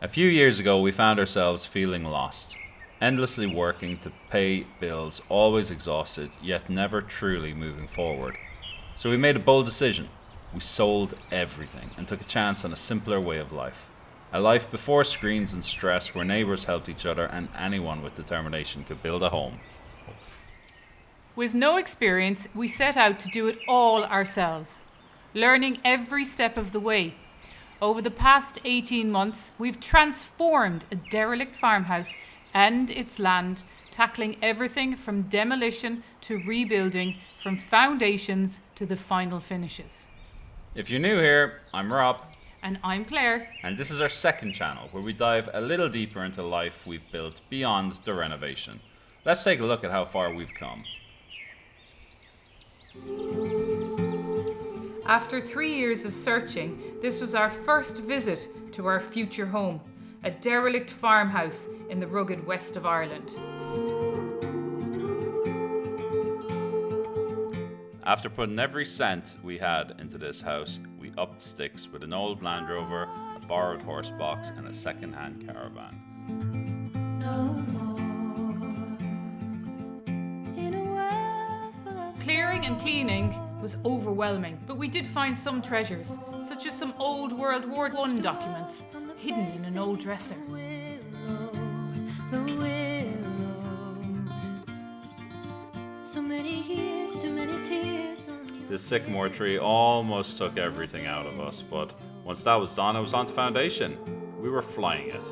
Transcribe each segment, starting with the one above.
A few years ago, we found ourselves feeling lost, endlessly working to pay bills, always exhausted, yet never truly moving forward. So we made a bold decision. We sold everything and took a chance on a simpler way of life. A life before screens and stress where neighbours helped each other and anyone with determination could build a home. With no experience, we set out to do it all ourselves, learning every step of the way. Over the past 18 months, we've transformed a derelict farmhouse and its land, tackling everything from demolition to rebuilding, from foundations to the final finishes. If you're new here, I'm Rob, And I'm Claire. and this is our second channel where we dive a little deeper into life we've built beyond the renovation. Let's take a look at how far we've come. After 3 years of searching, this was our first visit to our future home, a derelict farmhouse in the rugged west of Ireland. After putting every cent we had into this house, we upped sticks with an old Land Rover, a borrowed horse box, and a second-hand caravan. Clearing and cleaning was overwhelming, but we did find some treasures, such as some old World War I documents hidden in an old dresser. This sycamore tree almost took everything out of us, but once that was done, it was on to foundation. We were flying it.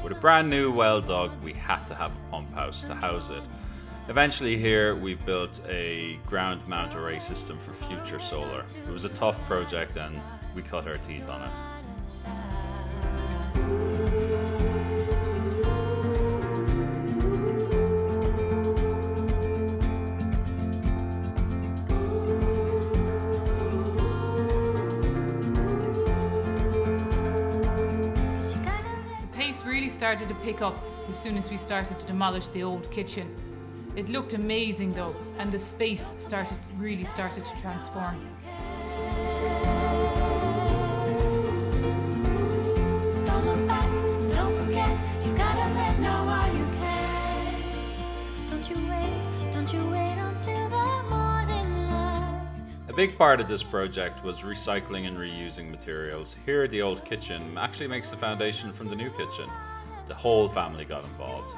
With a brand new well dug, we had to have a pump house to house it. Eventually here we built a ground mount array system for future solar. It was a tough project and we cut our teeth on it. Started to pick up as soon as we started to demolish the old kitchen. It looked amazing though, and the space really started to transform. Don't look back, don't forget, you gotta let know while you can. Don't you wait until the morning light. A big part of this project was recycling and reusing materials. Here the old kitchen actually makes the foundation from the new kitchen. The whole family got involved.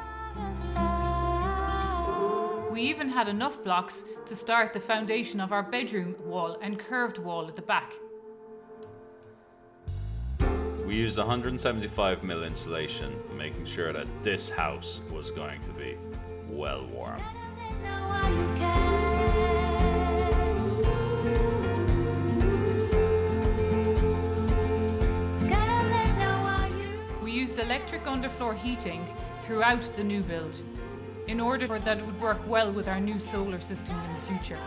We even had enough blocks to start the foundation of our bedroom wall and curved wall at the back. We used 175mm insulation, making sure that this house was going to be well warm. Electric underfloor heating throughout the new build in order that it would work well with our new solar system in the future.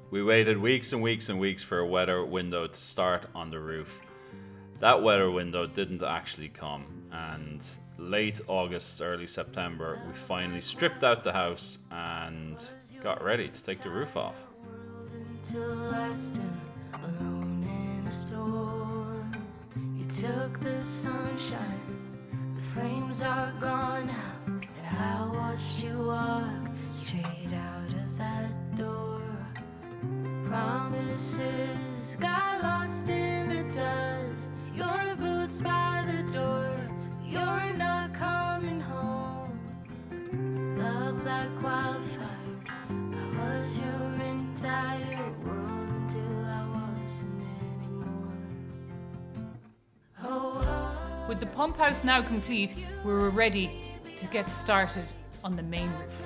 We waited weeks and weeks and weeks for a weather window to start on the roof. That weather window didn't actually come, and late August, early September, we finally stripped out the house and got ready to take the roof off. Until I stood alone in a storm. You took the sunshine, the flames are gone now, and I watched you walk straight out of that door. Promises got lost in the dust. Your boots by the door, you're not coming home. Love like wildfire, I was your entire world until I wasn't anymore. Oh, oh. With the pump house now complete, we were ready to get started on the main roof.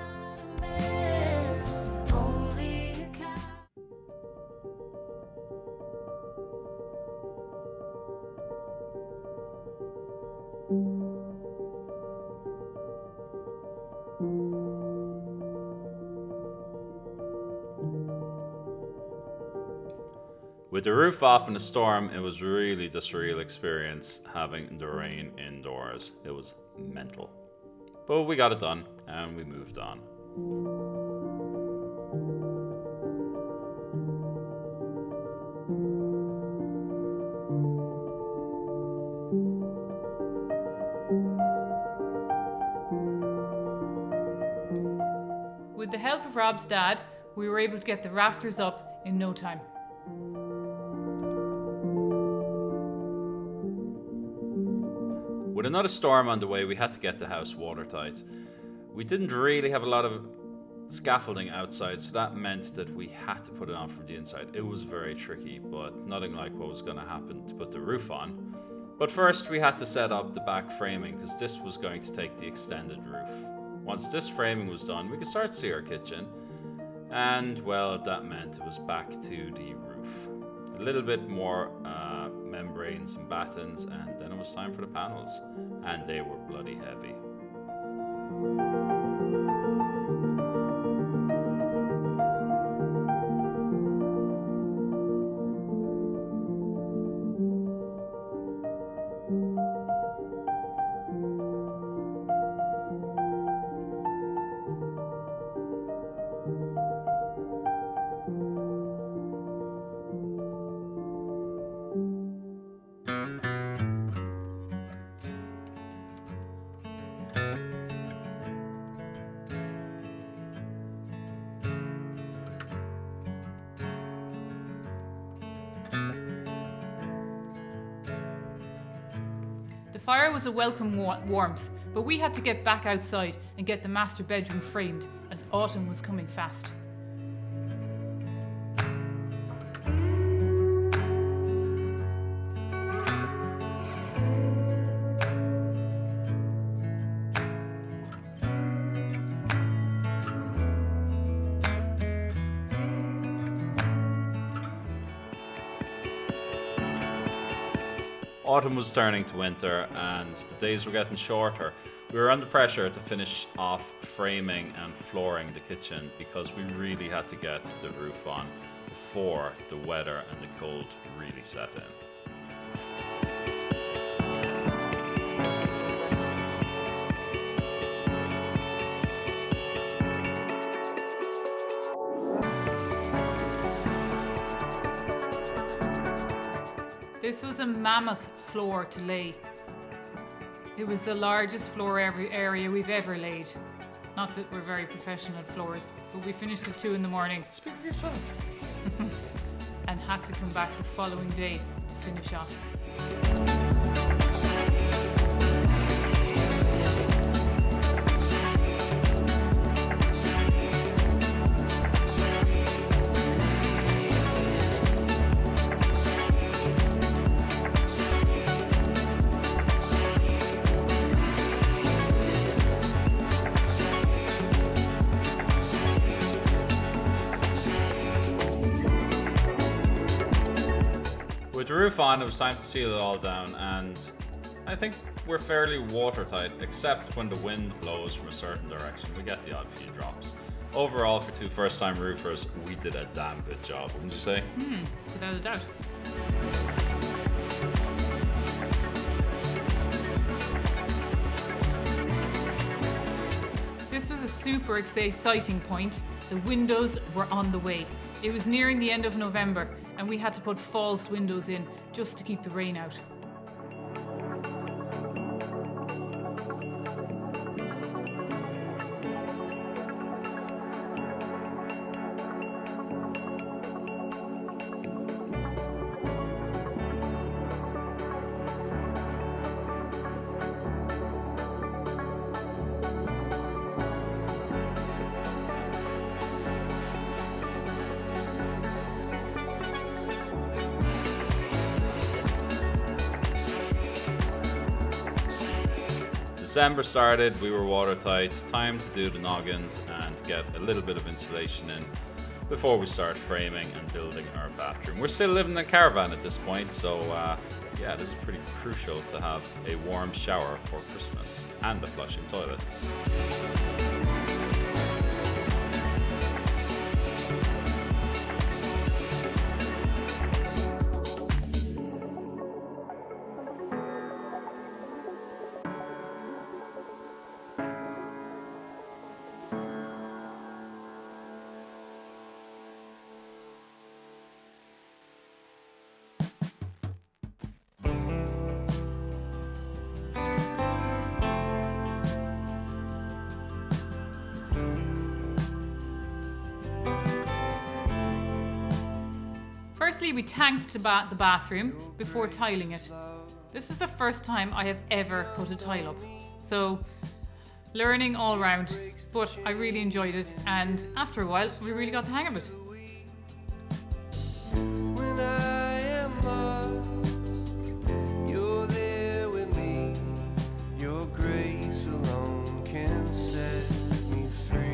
With the roof off in a storm, it was really the surreal experience having the rain indoors. It was mental. But we got it done and we moved on. With the help of Rob's dad, we were able to get the rafters up in no time. With another storm on the way, we had to get the house watertight. We didn't really have a lot of scaffolding outside, so that meant that we had to put it on from the inside. It was very tricky, but nothing like what was going to happen to put the roof on. But first, we had to set up the back framing because this was going to take the extended roof. Once this framing was done, we could start to see our kitchen. And, well, that meant it was back to the roof. A little bit more membranes and battens, and then it was time for the panels. And they were bloody heavy. The fire was a welcome warmth, but we had to get back outside and get the master bedroom framed as autumn was coming fast. Autumn was turning to winter and the days were getting shorter. We were under pressure to finish off framing and flooring the kitchen because we really had to get the roof on before the weather and the cold really set in. This was a mammoth floor to lay. It was the largest floor area we've ever laid. Not that we're very professional at floors, but we finished at 2 a.m. Speak for yourself. and had to come back the following day to finish off. With the roof on, it was time to seal it all down, and I think we're fairly watertight, except when the wind blows from a certain direction. We get the odd few drops. Overall, for two first-time roofers, we did a damn good job, wouldn't you say? Without a doubt. This was a super exciting point. The windows were on the way. It was nearing the end of November, and we had to put false windows in just to keep the rain out. December started, we were watertight, time to do the noggins and get a little bit of insulation in before we start framing and building our bathroom. We're still living in a caravan at this point, so yeah, this is pretty crucial to have a warm shower for Christmas and a flushing toilet. Firstly, we tanked the bathroom before tiling it. This is the first time I have ever put a tile up, so learning all round, but I really enjoyed it, and after a while we really got the hang of it. When I am lost, you're there with me. Your grace alone can set me free.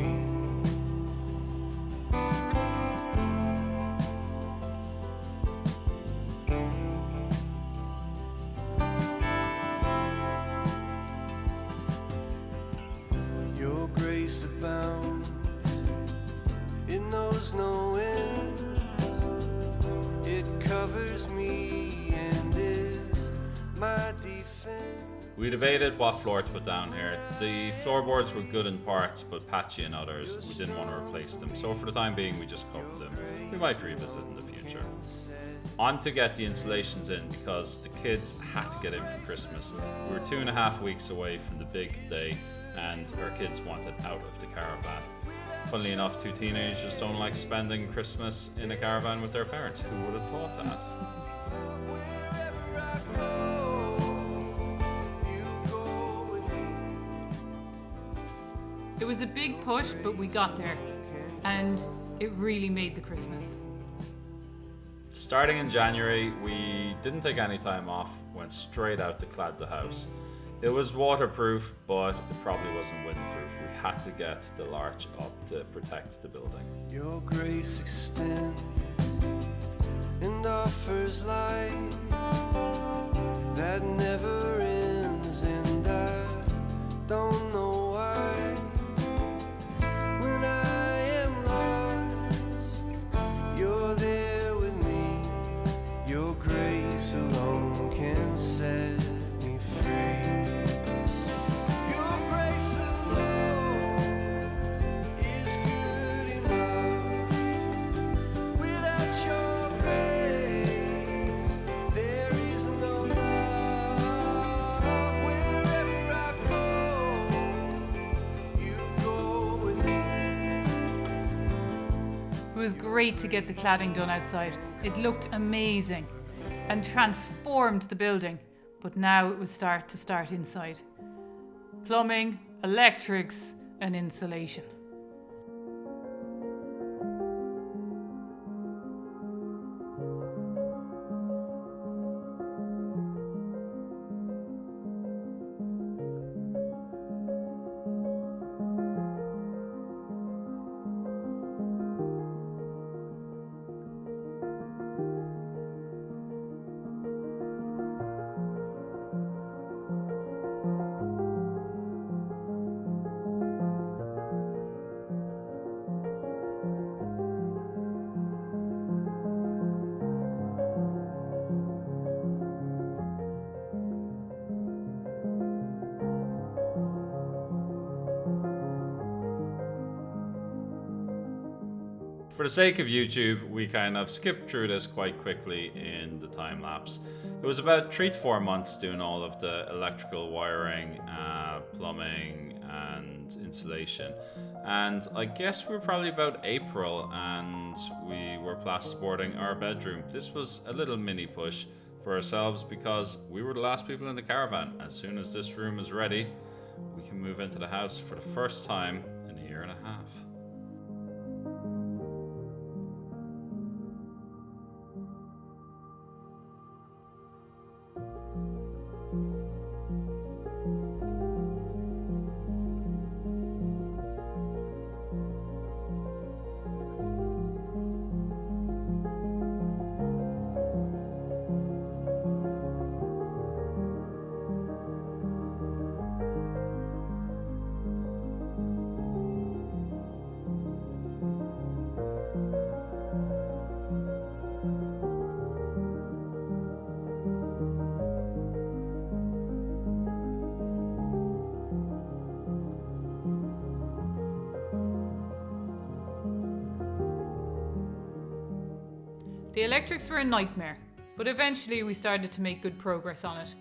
Your grace abounds, it knows no end. It covers me and is my defense. We debated what floor to put down here. The floorboards were good in parts but patchy in others. We didn't want to replace them, so for the time being we just covered them. We might revisit in the future. On to get the installations in because the kids had to get in for Christmas. We were 2.5 weeks away from the big day and our kids wanted out of the caravan. Funnily enough, 2 teenagers don't like spending Christmas in a caravan with their parents. Who would have thought that? It was a big push, but we got there, and it really made the Christmas. Starting in January, we didn't take any time off, went straight out to clad the house. It was waterproof, but it probably wasn't windproof. We had to get the larch up to protect the building. Your grace extends and offers light that never ends, and I don't know why. When I am lost, you're there with me. Your grace alone can set me free. Your grace alone is good enough. Without your grace, there is no love. Wherever I go, you go with me. It was great to get the cladding done outside. It looked amazing and transformed the building, but now it was start inside. Plumbing, electrics, and insulation. For the sake of YouTube, we kind of skipped through this quite quickly in the time lapse. It was about 3 to 4 months doing all of the electrical wiring, plumbing and insulation. And I guess we were probably about April and we were plasterboarding our bedroom. This was a little mini push for ourselves because we were the last people in the caravan. As soon as this room is ready, we can move into the house for the first time in a year and a half. The electrics were a nightmare, but eventually we started to make good progress on it.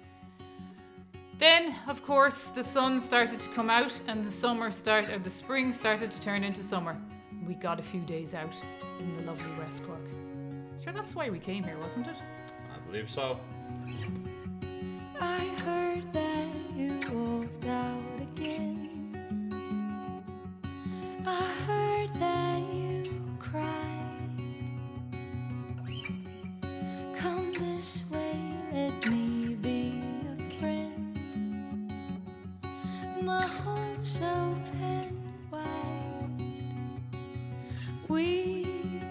Then, of course, the sun started to come out and the spring started to turn into summer. We got a few days out in the lovely West Cork. Sure, that's why we came here, wasn't it? I believe so. I heard that you walked out again. I heard that you cried. Come this way, let me be a friend. My home's open wide. We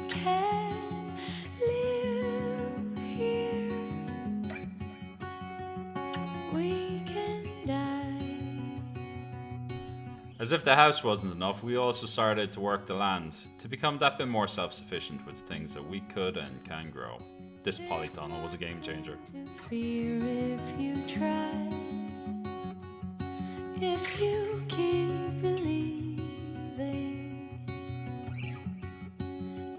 can live here. We can die. As if the house wasn't enough, we also started to work the land to become that bit more self-sufficient with things that we could and can grow. This polytunnel was a game changer. To fear if you try. If you keep believing,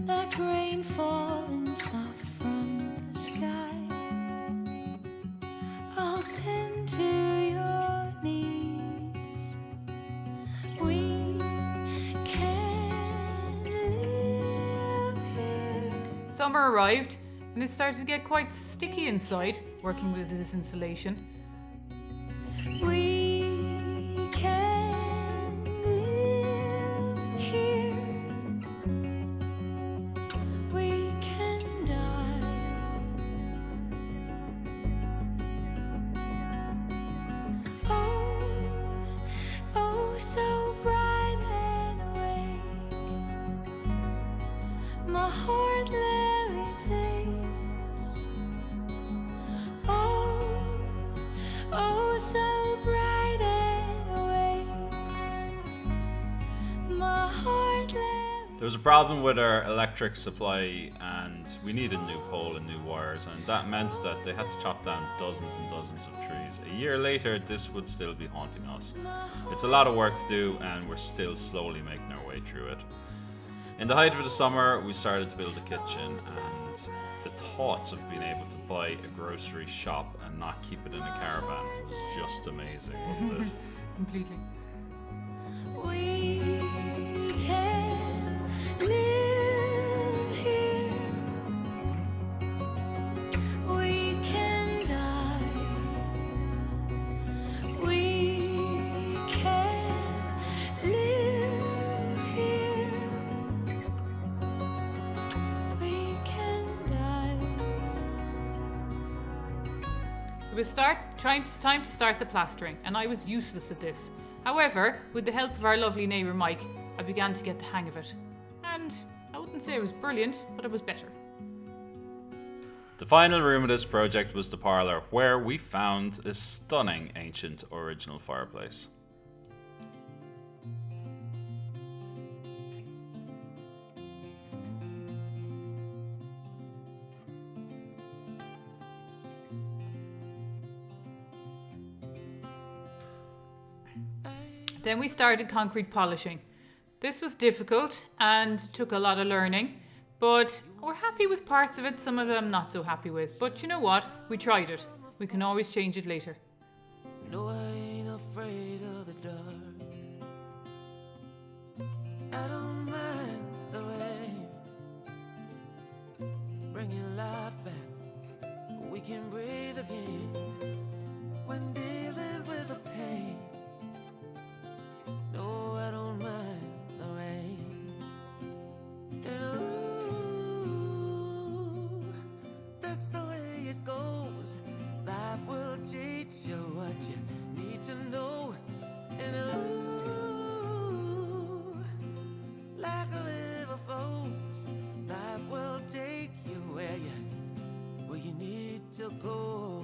like rain falling soft from the sky, I'll tend to your needs. We can live here. Summer arrived and it started to get quite sticky inside working with this insulation. We can live here. We can die. Oh, oh, so bright and awake. My heart levitates. Oh, so bright and awake. My heart levitates. There was a problem with our electric supply and we needed new pole and new wires, and that meant that they had to chop down dozens and dozens of trees. A year later, this would still be haunting us. It's a lot of work to do and we're still slowly making our way through it. In the height of the summer, we started to build a kitchen, and the thoughts of being able to buy a grocery shop and not keep it in a caravan was just amazing, wasn't it? Completely. We can live here. We can die. We can live here. We can die. It was time to start the plastering, and I was useless at this. However, with the help of our lovely neighbour Mike, I began to get the hang of it. And I wouldn't say it was brilliant, but it was better. The final room of this project was the parlour, where we found a stunning ancient original fireplace. Then we started concrete polishing. This was difficult and took a lot of learning, but we're happy with parts of it, some of them not so happy with. But you know what? We tried it. We can always change it later. No, I ain't afraid of the dark. I don't mind the rain. Bring your life back. We can breathe again when dealing with the pain. No, I don't mind the rain. And ooh, that's the way it goes. Life will teach you what you need to know. And ooh, like a river flows, life will take you where you need to go.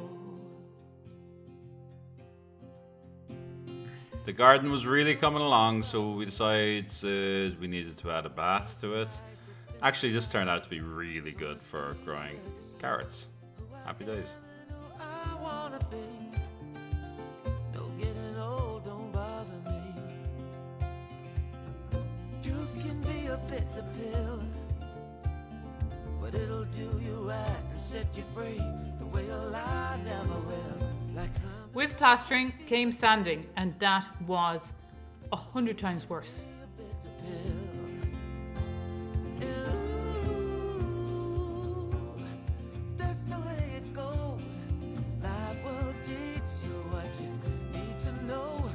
The garden was really coming along, so we decided we needed to add a bath to it. Actually, this turned out to be really good for growing carrots. Happy days. I wanna be. No getting old, don't bother me. Truth can be a bitter pill. but it'll do you right and set you free the way a lie never will. Like I'm With plastering came sanding, and that was 100 times worse. a bitter pill. And ooh, that's the way it goes. Life will teach you what you need to know.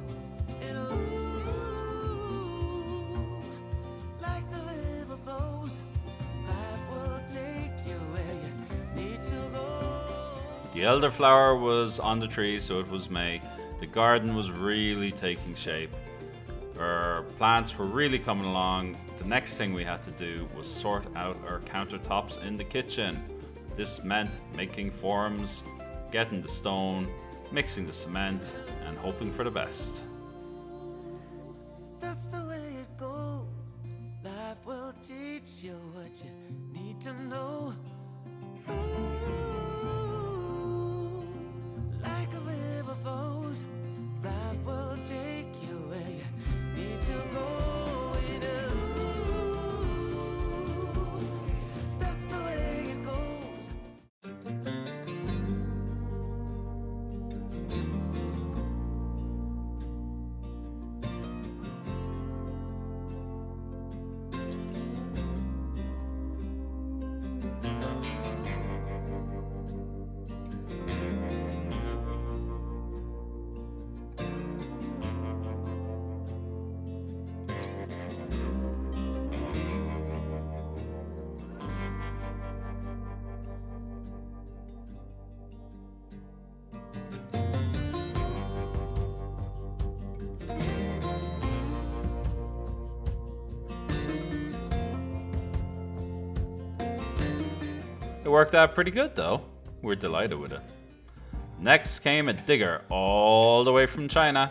And ooh, like the river flows, life will take you where you need to go. The elderflower was on the tree, so it was May. The garden was really taking shape. Our plants were really coming along. The next thing we had to do was sort out our countertops in the kitchen. This meant making forms, getting the stone, mixing the cement, and hoping for the best. That's the way it goes. Life will teach you what you need to know. Ooh, like a river flows, life will take you where you need to go. And ooh, that's the way it goes. It worked out pretty good though. We're delighted with it. Next came a digger all the way from China.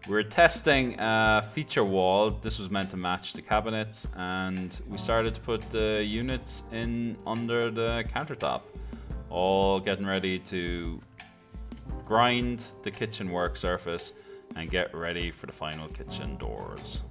We're testing a feature wall. This was meant to match the cabinets, and we started to put the units in under the countertop. All getting ready to grind the kitchen work surface and get ready for the final kitchen doors.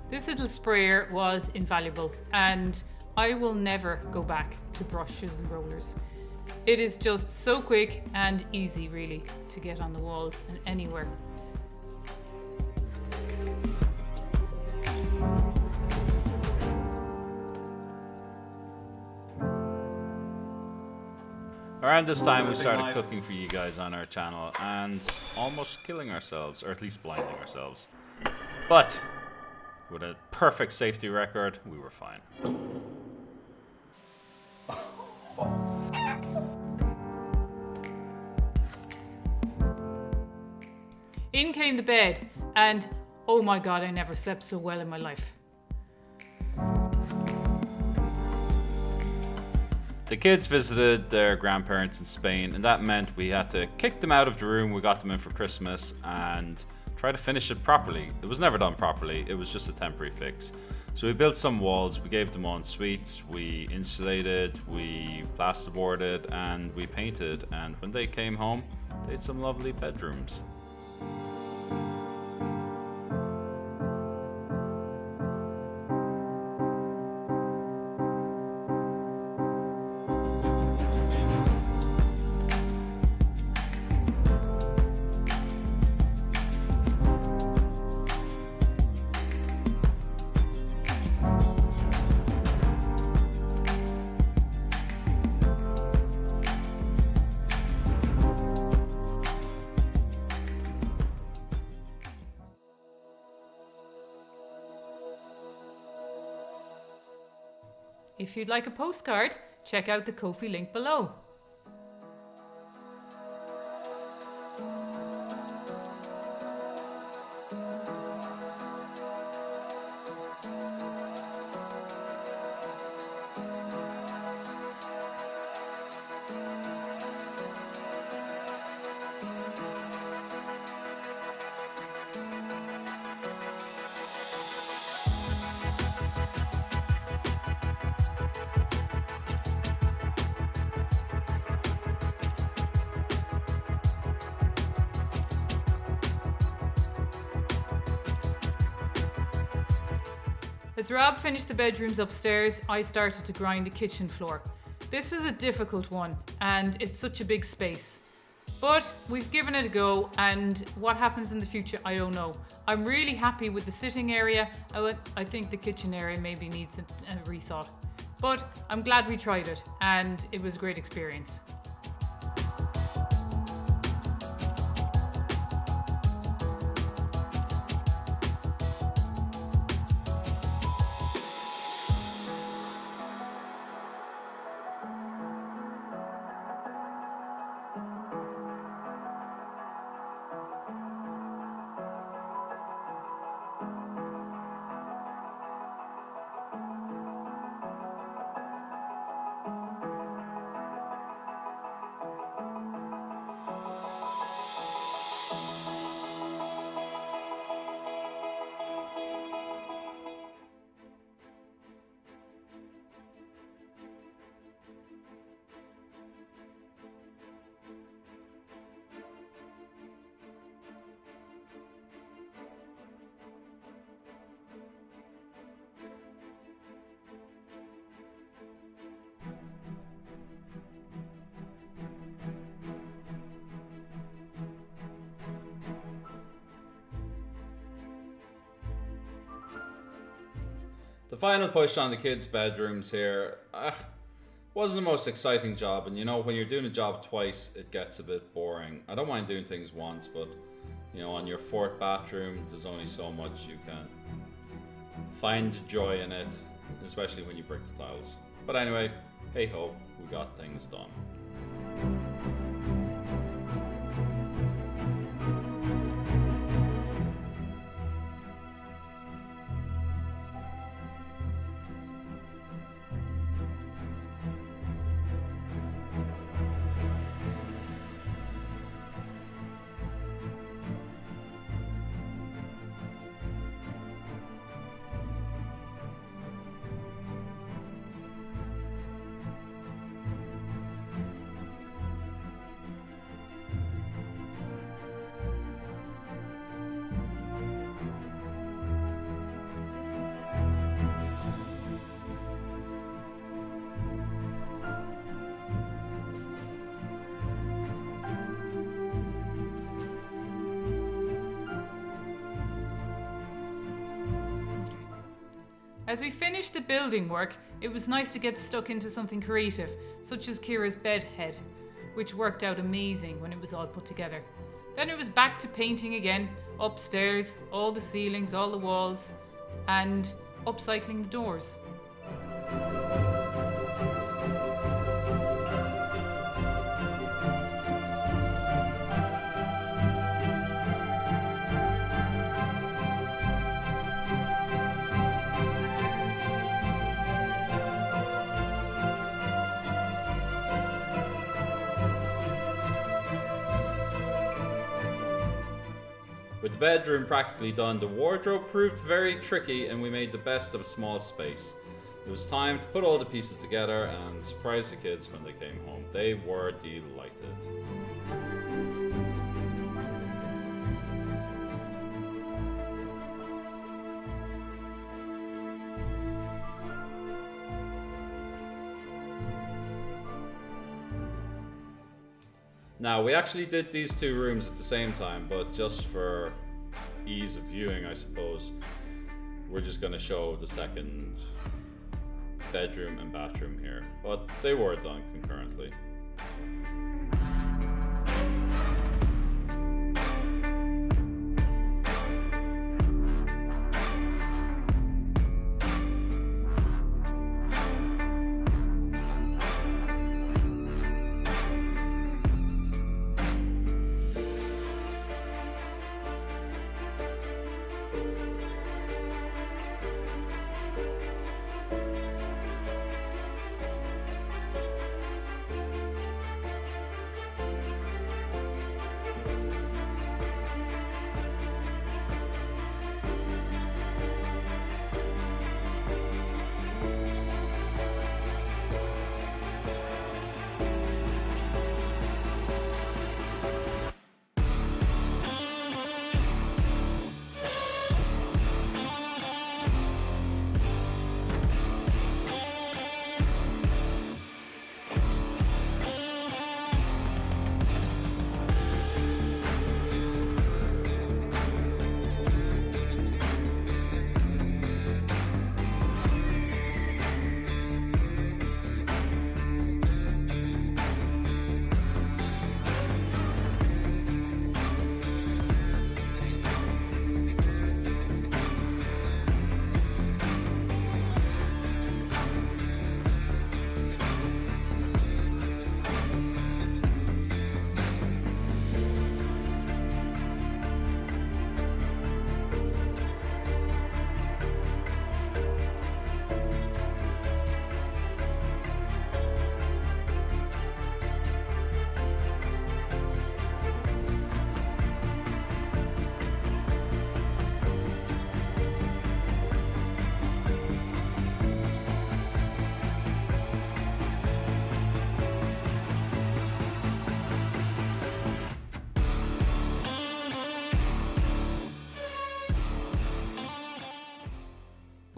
This little sprayer was invaluable, and I will never go back to brushes and rollers. It is just so quick and easy, really, to get on the walls and anywhere. Around this time we started cooking for you guys on our channel and almost killing ourselves, or at least blinding ourselves. But with a perfect safety record, we were fine. In came the bed, and oh my god, I never slept so well in my life. The kids visited their grandparents in Spain, and that meant we had to kick them out of the room we got them in for Christmas and try to finish it properly. It was never done properly, it was just a temporary fix. So we built some walls, we gave them en suites, we insulated, we plasterboarded, and we painted. And when they came home, they had some lovely bedrooms. If you'd like a postcard, check out the Ko-fi link below. As Rob finished the bedrooms upstairs, I started to grind the kitchen floor. This was a difficult one, and it's such a big space. But we've given it a go, and what happens in the future, I don't know. I'm really happy with the sitting area. I think the kitchen area maybe needs a rethought. But I'm glad we tried it, and it was a great experience. The final push on the kids' bedrooms here wasn't the most exciting job, and when you're doing a job twice, it gets a bit boring. I don't mind doing things once, but on your fourth bathroom, there's only so much you can find joy in it, especially when you break the tiles. But anyway, hey ho, we got things done. As we finished the building work, it was nice to get stuck into something creative, such as Kira's bed head, which worked out amazing when it was all put together. Then it was back to painting again, upstairs, all the ceilings, all the walls, and upcycling the doors. With the bedroom practically done, the wardrobe proved very tricky and we made the best of a small space. It was time to put all the pieces together and surprise the kids when they came home. They were delighted. Now, we actually did these two rooms at the same time, but just for ease of viewing, I suppose, we're just going to show the second bedroom and bathroom here. But they were done concurrently.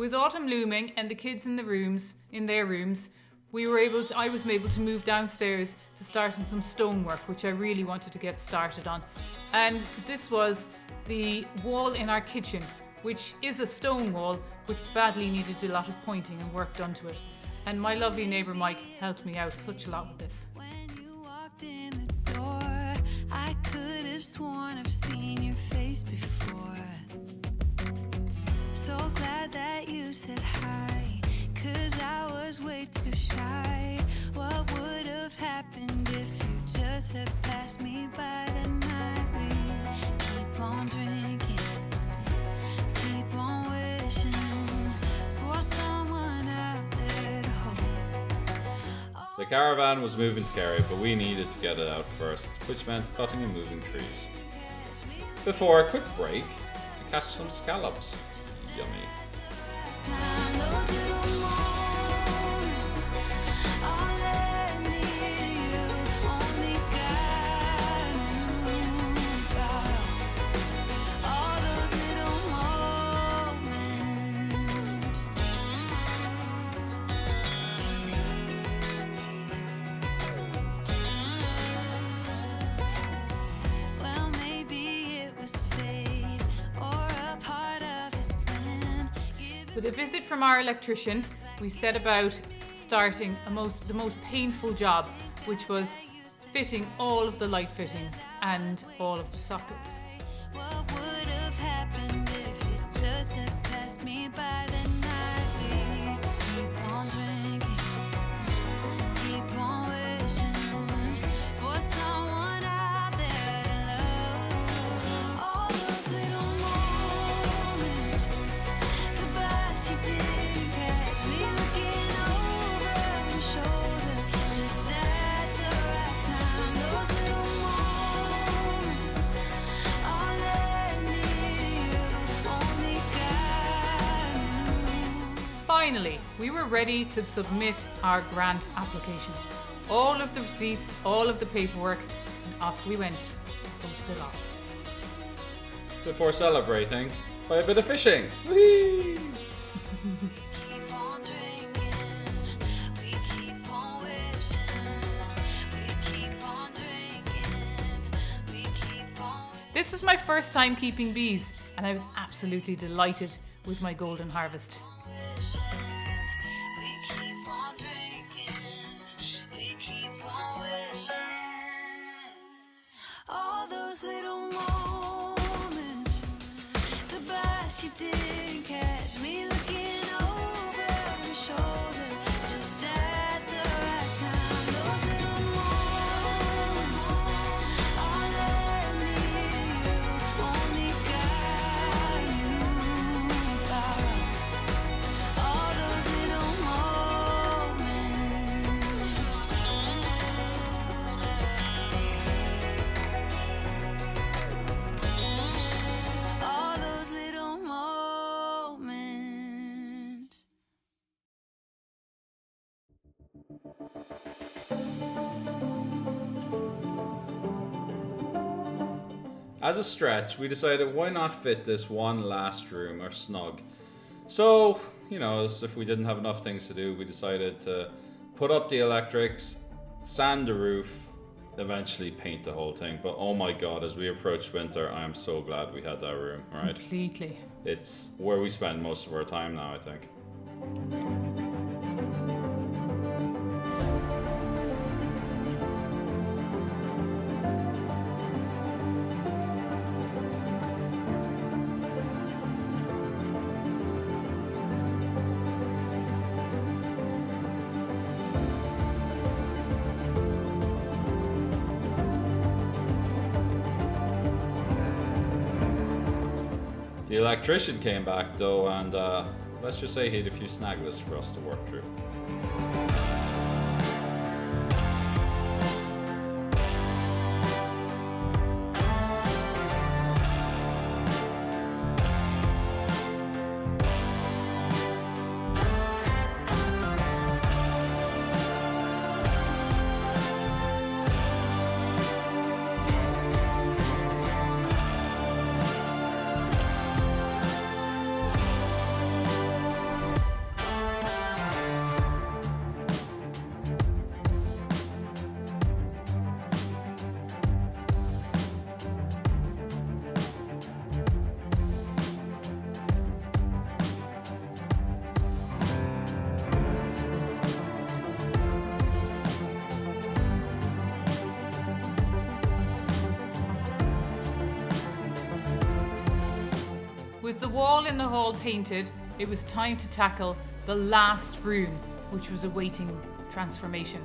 With autumn looming and the kids in their rooms, I was able to move downstairs to start on some stonework, which I really wanted to get started on. And this was the wall in our kitchen, which is a stone wall, which badly needed a lot of pointing and work done to it. And my lovely neighbour Mike helped me out such a lot with this. When you walked in the door, I could have sworn I've seen your face before. So glad that you said hi, 'cause I was way too shy. What would have happened if you just had passed me by the night? We keep on drinking, keep on wishing for someone out there to hold. The caravan was moving to Kerry, but we needed to get it out first, which meant cutting and moving trees. Before a quick break, to catch some scallops. Yummy. Time, those little moments, all that need you, only God knew about. All those little moments. Well, maybe it was fate or a part of his plan. With a visit from our electrician, we set about starting the most painful job, which was fitting all of the light fittings and all of the sockets. What would have happened if you just had passed me by the night? We keep on drinking, keep on wishing for someone out there to love. All those little moments, the bus you didn't catch me looking over your shoulder, just at the right time. Those little moments, all that need you, only God knew. Finally, we were ready to submit our grant application. All of the receipts, all of the paperwork, and off we went. Posted off. Before celebrating by a bit of fishing. Whee! Keep on drinking, we keep on wishing. We keep on drinking, we keep on This was my first time keeping bees, and I was absolutely delighted with my golden harvest. wishing. We keep on drinking, we keep on wishing. All those little moments, the bus you didn't catch me looking over your shoulder, just at the right time. Those little moments, all that need you, only God knew about. All those little moments. All those little moments. As a stretch, we decided why not fit this one last room or snug. So, as if we didn't have enough things to do, we decided to put up the electrics, sand the roof, eventually paint the whole thing. But oh my god, as we approached winter, I am so glad we had that room, right? Completely. It's where we spend most of our time now, I think. The electrician came back though, and let's just say he had a few snag lists for us to work through. With the wall in the hall painted, it was time to tackle the last room, which was awaiting transformation.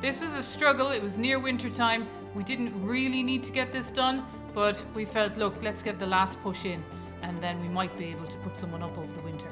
This was a struggle. It was near winter time. We didn't really need to get this done, but we felt, look, let's get the last push in, and then we might be able to put someone up over the winter.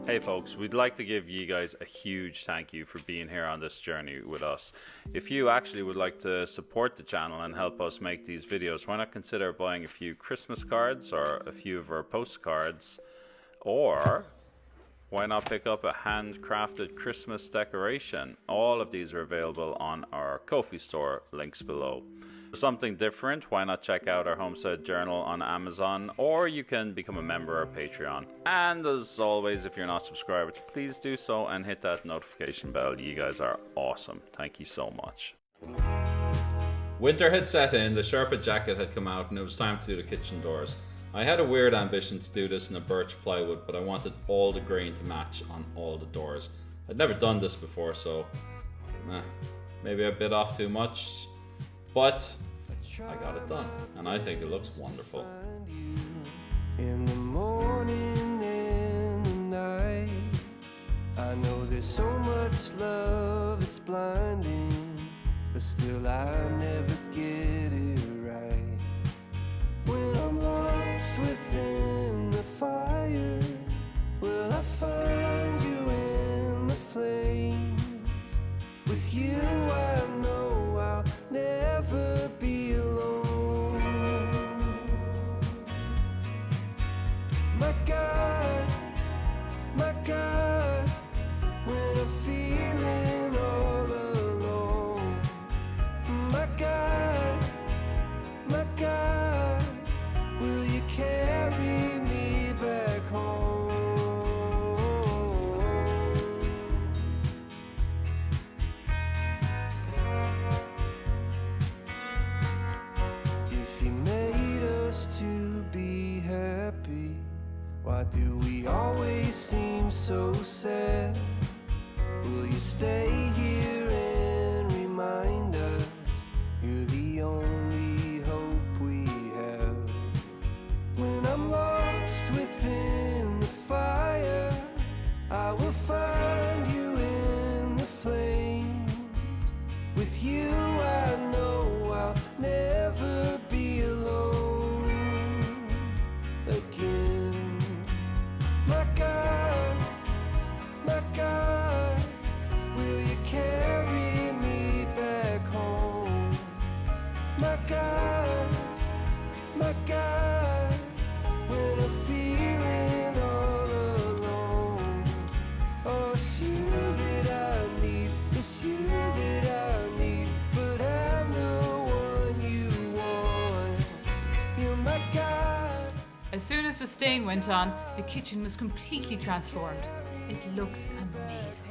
Hey folks, we'd like to give you guys a huge thank you for being here on this journey with us. If you actually would like to support the channel and help us make these videos, why not consider buying a few Christmas cards or a few of our postcards, or why not pick up a handcrafted Christmas decoration? All of these are available on our Ko-fi store, links below. For something different, why not check out our Homestead Journal on Amazon, or you can become a member of Patreon. And as always, if you're not subscribed, please do so and hit that notification bell. You guys are awesome. Thank you so much. Winter had set in, the Sherpa jacket had come out, and it was time to do the kitchen doors. I had a weird ambition to do this in a birch plywood, but I wanted all the grain to match on all the doors. I'd never done this before, so maybe I bit off too much. But I got it done, and I think it looks wonderful. In the morning and the night, I know there's so much love, it's blinding, but still I never get it right. When I'm lost within the fire, will I find you in the flames? With you I know I'll never be alone. My God, when I'm feeling all alone. My God, will you carry me back home? If you made us to be happy, why do we always seem so sad? Will you stay here and remind us you're the only hope we have? When I'm lost within the fire, I will find you in the flames. With you I know I'll never be alone again. My God, will you carry me back home? My God, when I'm feeling all alone. Oh, it's you that I need, it's you that I need, but I'm the one you want. You're my God. As soon as the stain went on, the kitchen was completely transformed. It looks amazing.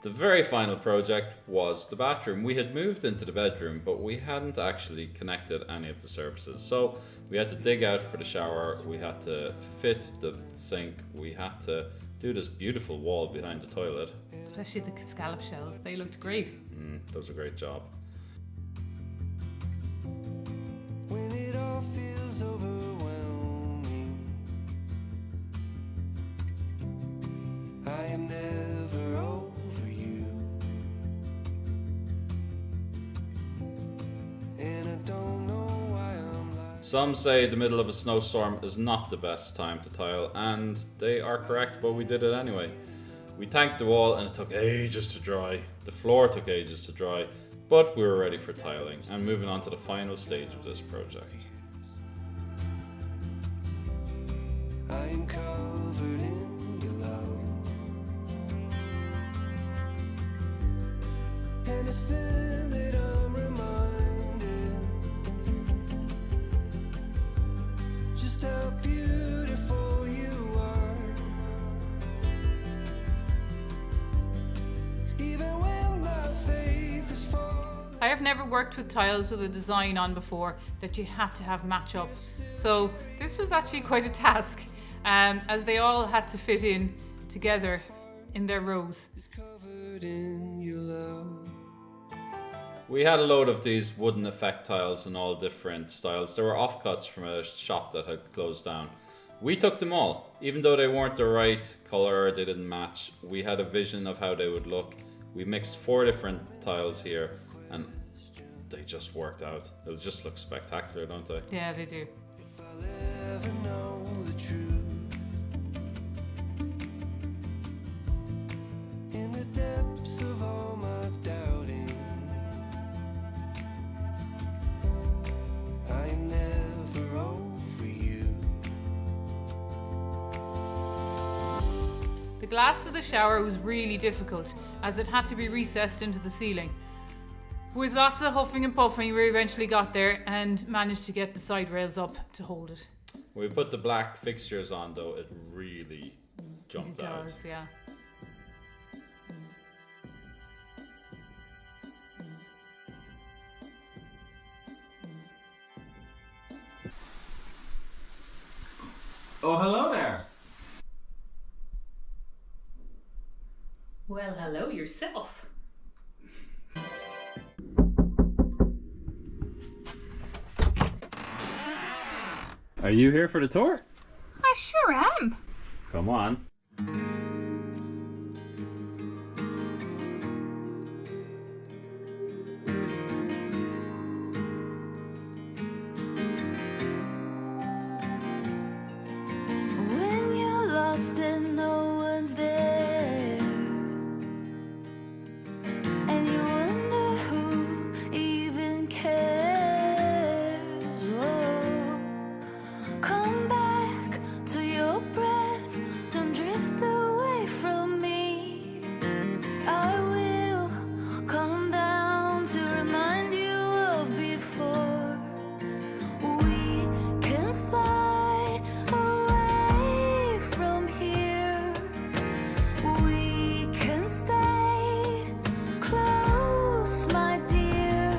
The very final project was the bathroom. We had moved into the bedroom, but we hadn't actually connected any of the surfaces. So we had to dig out for the shower, we had to fit the sink, we had to do this beautiful wall behind the toilet. Especially the scallop shells, they looked great. That was a great job. When it all feels overwhelming, I am never over you, and I don't know why I'm like. Some say the middle of a snowstorm is not the best time to tile, and they are correct, but we did it anyway. We tanked the wall and it took ages to dry. The floor took ages to dry, but we were ready for tiling and moving on to the final stage of this project. I am covered in your love, and it's then that I'm reminded just how beautiful you are. Even when my faith is falling. I have never worked with tiles with a design on before that you had to have match up. So this was actually quite a task, as they all had to fit in together in their rows. Covered in your love. We had a load of these wooden effect tiles in all different styles. They were offcuts from a shop that had closed down. We took them all, even though they weren't the right colour, they didn't match. We had a vision of how they would look. We mixed 4 different tiles here and they just worked out. They'll just look spectacular, don't they? Yeah, they do. If I'll ever know the truth, in the depths of all my doubting, I'm never over you. The glass for the shower was really difficult as it had to be recessed into the ceiling. With lots of huffing and puffing, we eventually got there and managed to get the side rails up to hold it. When we put the black fixtures on though, it really jumped It out. does, yeah. Oh, hello there. Well, hello yourself. Are you here for the tour? I sure am. Come on. When you're lost and no one's there, and you wonder who even cares. Oh, come back to your breath, don't drift away from me. I will come down to remind you of before. We can fly away from here. We can stay close, my dear.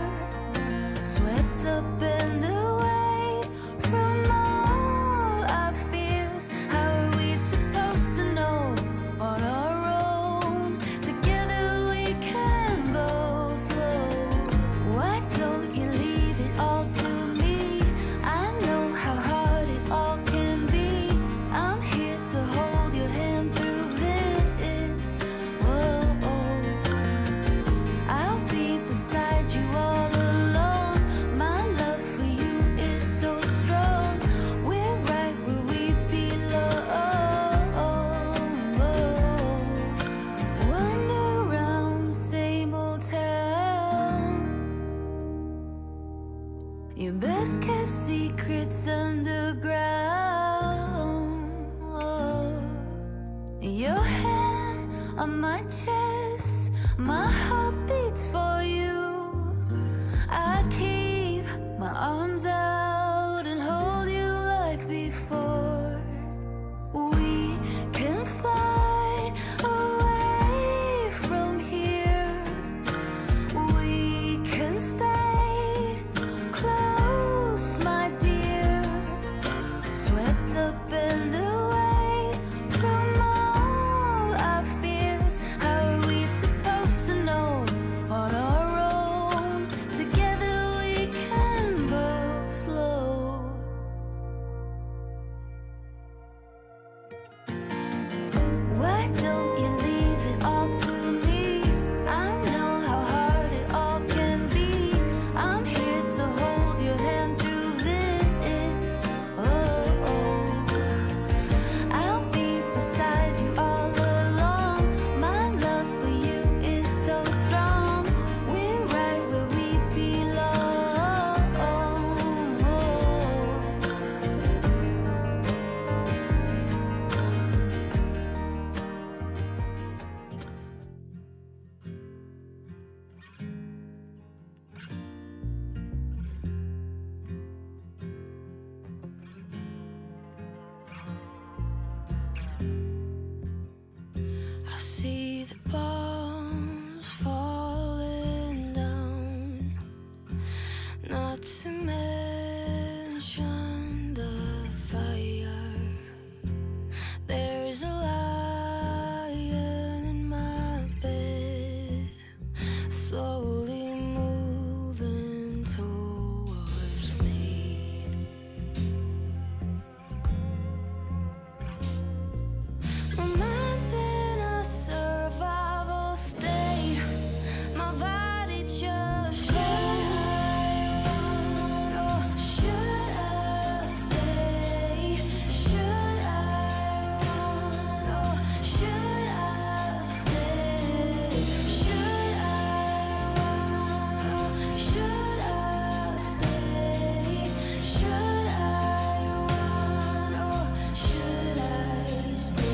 Swept up and away from all our fears. How are we supposed to know on our own? Together we can go slow. Why don't you leave it all to me? I know how hard it all can be. I'm here to hold your hand through this. Whoa, I'll be beside you all alone. My love for you is so strong. We're right where we belong. Wander around the same old town. Your best kept secrets underground. Your hand on my chest, my heart beats for you. I keep my arms out and hold you like before. We can fly away from here. and shun the fire. There's a lion in my bed, slowly moving towards me. My mind's in a survival state. My body just should I run or should I stay? Should I run or should I stay? Should I run or should I stay? Should I run or should I stay?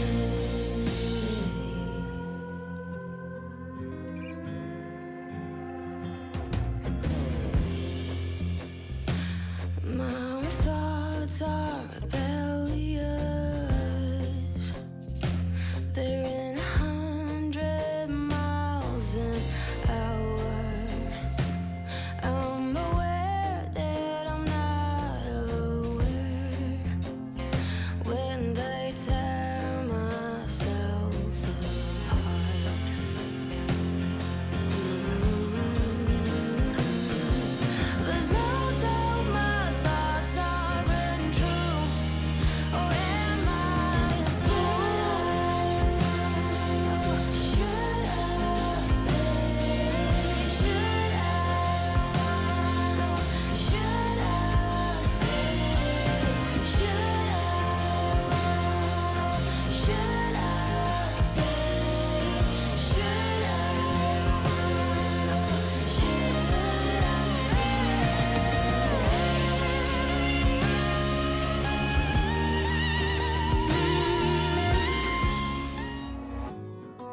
My thoughts are rebellious. They're in 100 miles an hour. I'm aware that I'm not aware when they tear myself apart. There's no doubt my thoughts are untrue. Or am I a fool? Should I stay? Should I run or should I stay? Should I run or should I stay? Should I run or should I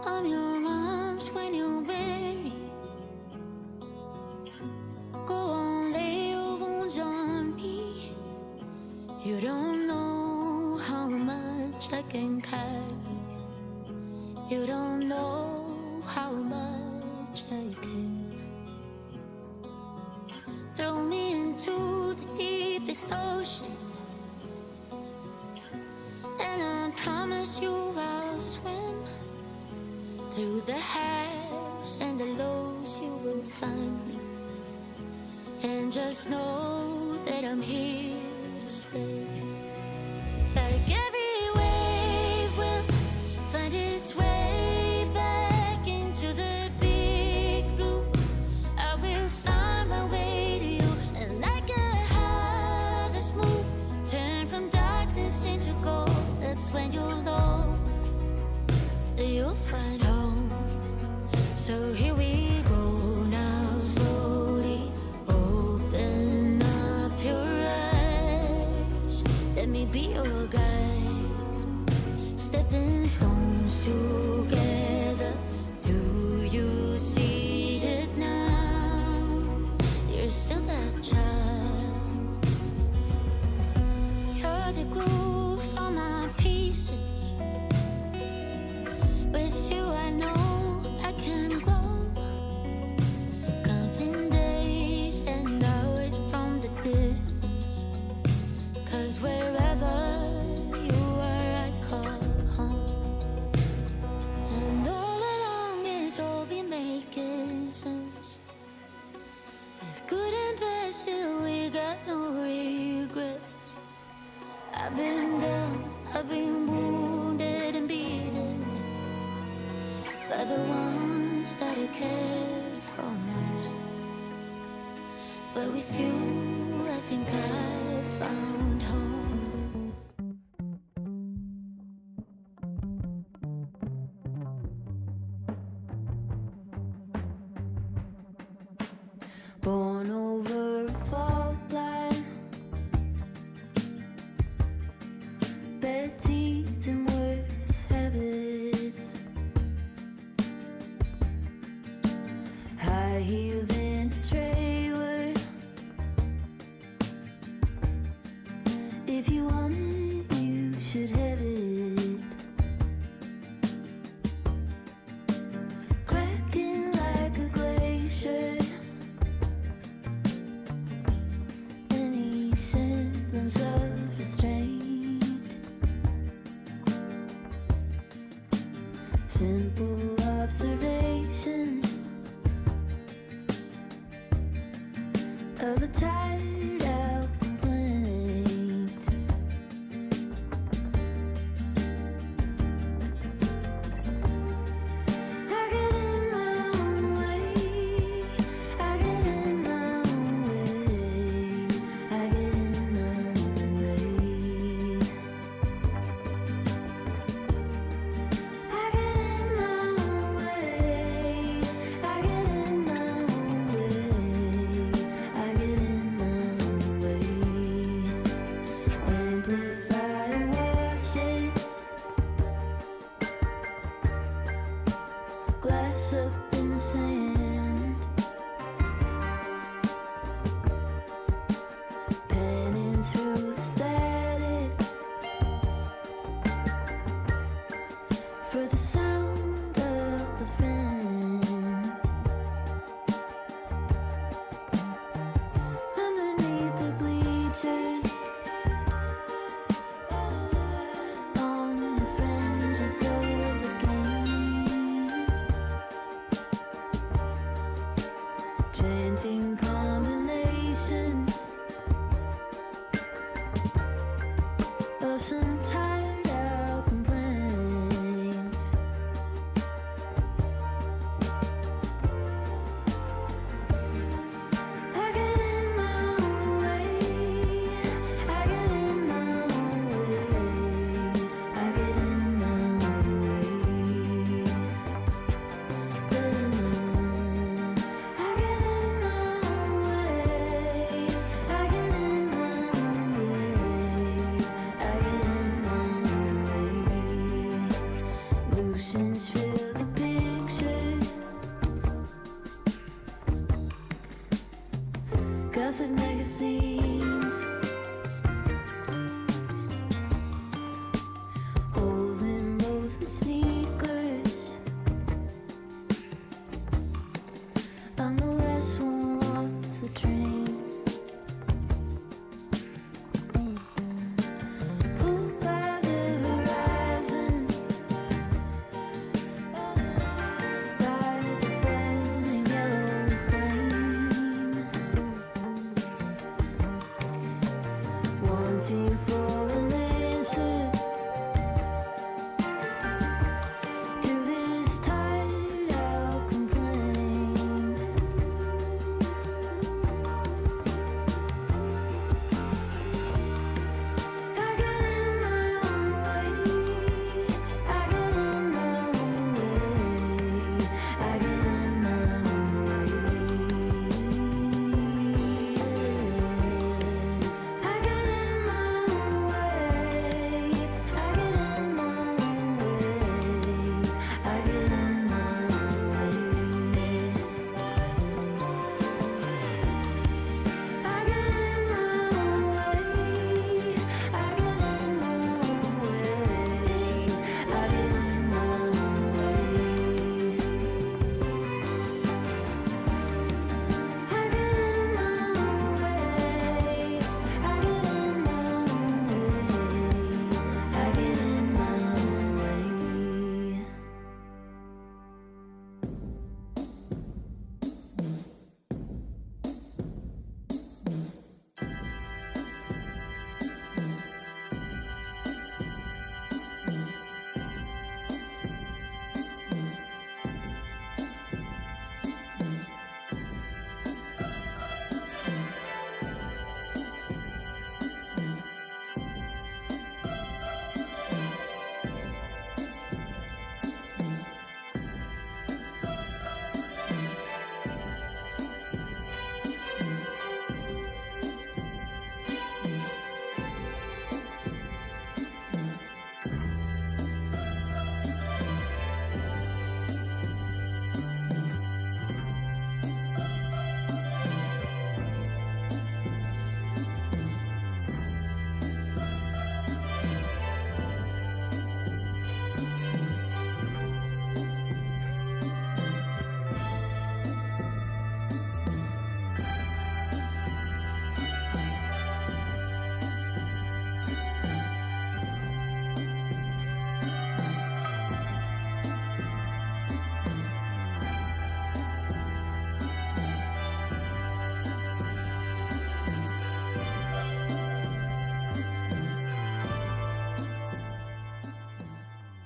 I'm your arms when you're weary. Go on, lay your wounds on me. You don't know how much I can carry. You don't know how much I care. Throw me into the deepest ocean, and I promise you I'll swim through the highs and the lows. You will find me, and just know that I'm here to stay. Like every wave will find its way back into the big blue. I will find my way to you, and like a harvest moon, turn from darkness into gold. That's when you'll know that you'll find home. So here we go now, slowly open up your eyes. Let me be your guide. Stepping stones together. Do you see it now? You're still that child. You're the glue for my pieces. With you I know I can grow. Counting days and hours from the distance. 'Cause wherever you are I call home. And all along it's all been making sense. With good and bad still we got no regrets. I've been down, I've been wounded and beaten by the ones that I cared for most. But with you I think I found home. Born over a fault line, bad teeth and worse habits, high heels in a trailer. If you want it, you should have it. Cracking like a glacier. Any sense sounds of restraint. Simple observations of a tired out complaint. I get in my own way. I get in my own way. I get in my own way. I get in my own way.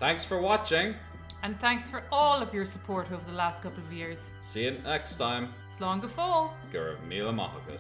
Thanks for watching. And thanks for all of your support over the last couple of years. See you next time. Slán go fóill. Gur míle maithagad.